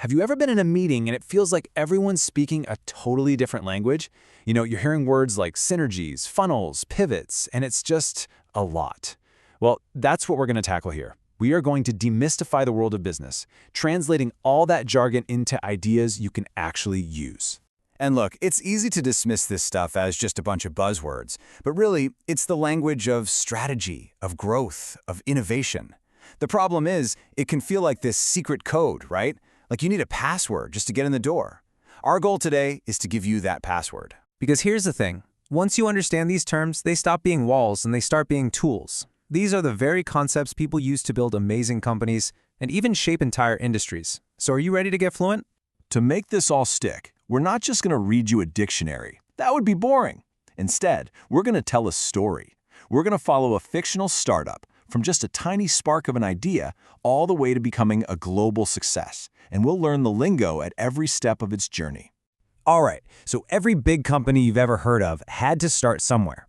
Have you ever been in a meeting and it feels like everyone's speaking a totally different language? You're hearing words like synergies, funnels, pivots, and it's just a lot. Well, that's what we're going to tackle here. We are going to demystify the world of business, translating all that jargon into ideas you can actually use. And look, it's easy to dismiss this stuff as just a bunch of buzzwords, but really, it's the language of strategy, of growth, of innovation. The problem is, it can feel like this secret code, right? Like you need a password just to get in the door. Our goal today is to give you that password. Because here's the thing. Once you understand these terms, they stop being walls and they start being tools. These are the very concepts people use to build amazing companies and even shape entire industries. So are you ready to get fluent? To make this all stick, we're not just going to read you a dictionary. That would be boring. Instead, we're going to tell a story. We're going to follow a fictional startup from just a tiny spark of an idea all the way to becoming a global success. And we'll learn the lingo at every step of its journey. All right, so every big company you've ever heard of had to start somewhere.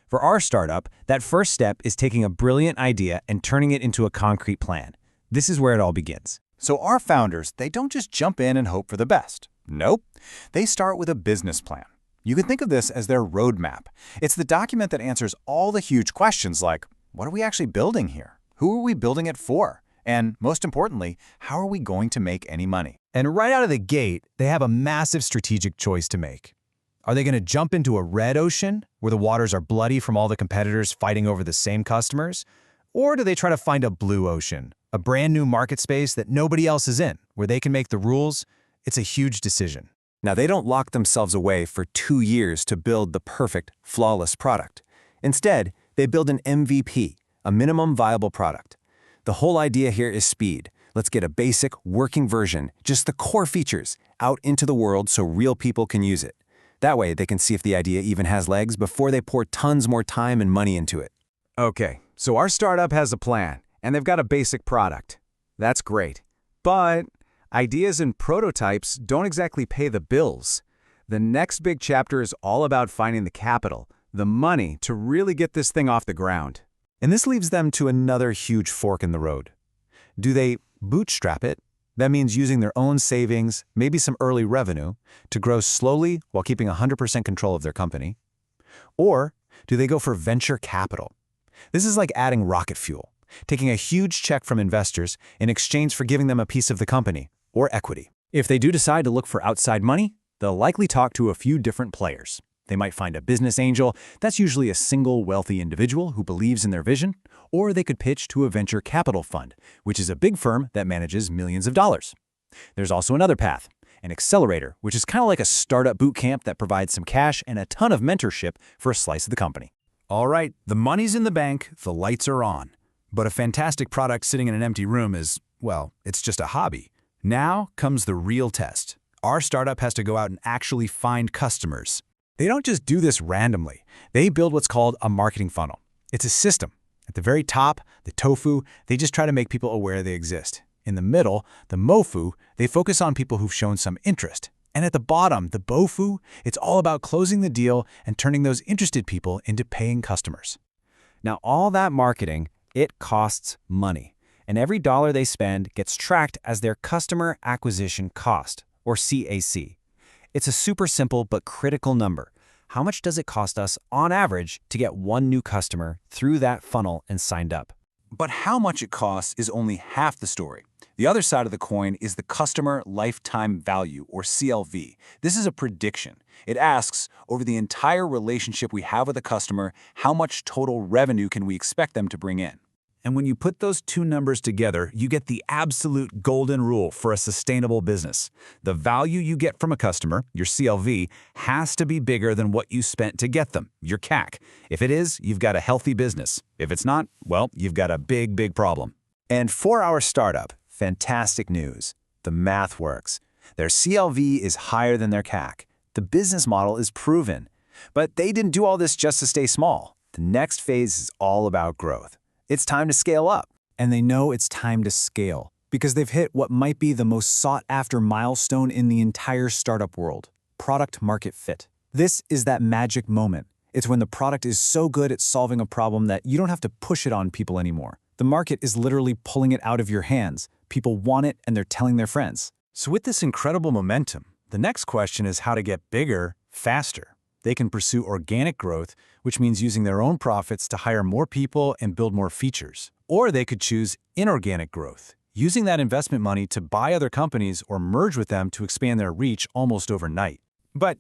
For our startup, that first step is taking a brilliant idea and turning it into a concrete plan. This is where it all begins. So our founders, they don't just jump in and hope for the best. Nope. They start with a business plan. You can think of this as their roadmap. It's the document that answers all the huge questions like, what are we actually building here? Who are we building it for? And most importantly, how are we going to make any money? And right out of the gate, they have a massive strategic choice to make. Are they going to jump into a red ocean, where the waters are bloody from all the competitors fighting over the same customers? Or do they try to find a blue ocean, a brand new market space that nobody else is in, where they can make the rules? It's a huge decision. Now, they don't lock themselves away for 2 years to build the perfect, flawless product. Instead, they build an MVP, a minimum viable product. The whole idea here is speed. Let's get a basic, working version, just the core features, out into the world so real people can use it. That way, they can see if the idea even has legs before they pour tons more time and money into it. Okay, so our startup has a plan, and they've got a basic product. That's great. But ideas and prototypes don't exactly pay the bills. The next big chapter is all about finding the capital, the money to really get this thing off the ground. And this leaves them to another huge fork in the road. Do they bootstrap it? That means using their own savings, maybe some early revenue, to grow slowly while keeping 100% control of their company. Or do they go for venture capital? This is like adding rocket fuel, taking a huge check from investors in exchange for giving them a piece of the company or equity. If they do decide to look for outside money, they'll likely talk to a few different players. They might find a business angel, that's usually a single wealthy individual who believes in their vision, or they could pitch to a venture capital fund, which is a big firm that manages millions of dollars. There's also another path, an accelerator, which is kind of like a startup boot camp that provides some cash and a ton of mentorship for a slice of the company. All right, the money's in the bank, the lights are on. But a fantastic product sitting in an empty room is, well, it's just a hobby. Now comes the real test. Our startup has to go out and actually find customers. They don't just do this randomly. They build what's called a marketing funnel. It's a system. At the very top, the tofu, they just try to make people aware they exist. In the middle, the mofu, they focus on people who've shown some interest. And at the bottom, the bofu, it's all about closing the deal and turning those interested people into paying customers. Now, all that marketing, it costs money. And every dollar they spend gets tracked as their customer acquisition cost, or CAC. It's a super simple but critical number. How much does it cost us, on average, to get one new customer through that funnel and signed up? But how much it costs is only half the story. The other side of the coin is the customer lifetime value, or CLV. This is a prediction. It asks, over the entire relationship we have with a customer, how much total revenue can we expect them to bring in? And when you put those two numbers together, you get the absolute golden rule for a sustainable business. The value you get from a customer, your CLV, has to be bigger than what you spent to get them, your CAC. If it is, you've got a healthy business. If it's not, well, you've got a big, big problem. And for our startup, fantastic news. The math works. Their CLV is higher than their CAC. The business model is proven. But they didn't do all this just to stay small. The next phase is all about growth. It's time to scale up. And they know it's time to scale because they've hit what might be the most sought-after milestone in the entire startup world, product market fit. This is that magic moment. It's when the product is so good at solving a problem that you don't have to push it on people anymore. The market is literally pulling it out of your hands. People want it and they're telling their friends. So with this incredible momentum, the next question is how to get bigger, faster. They can pursue organic growth, which means using their own profits to hire more people and build more features. Or they could choose inorganic growth, using that investment money to buy other companies or merge with them to expand their reach almost overnight. But,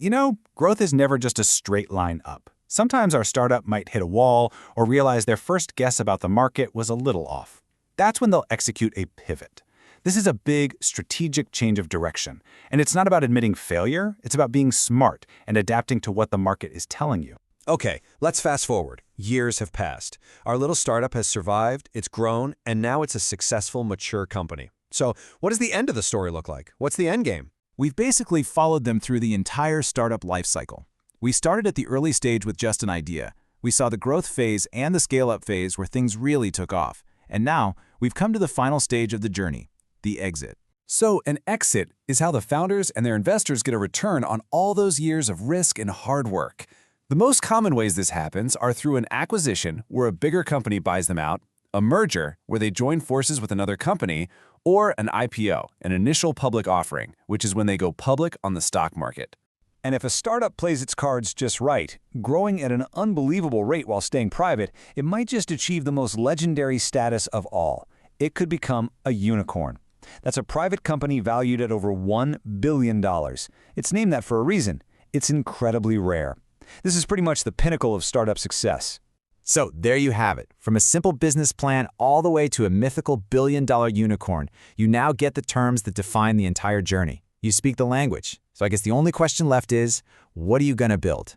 growth is never just a straight line up. Sometimes our startup might hit a wall or realize their first guess about the market was a little off. That's when they'll execute a pivot. This is a big, strategic change of direction. And it's not about admitting failure, it's about being smart and adapting to what the market is telling you. Okay, let's fast forward. Years have passed. Our little startup has survived, it's grown, and now it's a successful, mature company. So what does the end of the story look like? What's the end game? We've basically followed them through the entire startup lifecycle. We started at the early stage with just an idea. We saw the growth phase and the scale-up phase where things really took off. And now, we've come to the final stage of the journey, the exit. So an exit is how the founders and their investors get a return on all those years of risk and hard work. The most common ways this happens are through an acquisition where a bigger company buys them out, a merger where they join forces with another company, or an IPO, an initial public offering, which is when they go public on the stock market. And if a startup plays its cards just right, growing at an unbelievable rate while staying private, it might just achieve the most legendary status of all. It could become a unicorn. That's a private company valued at over $1 billion. It's named that for a reason. It's incredibly rare. This is pretty much the pinnacle of startup success. So there you have it. From a simple business plan all the way to a mythical billion-dollar unicorn, you now get the terms that define the entire journey. You speak the language. So I guess the only question left is, what are you going to build?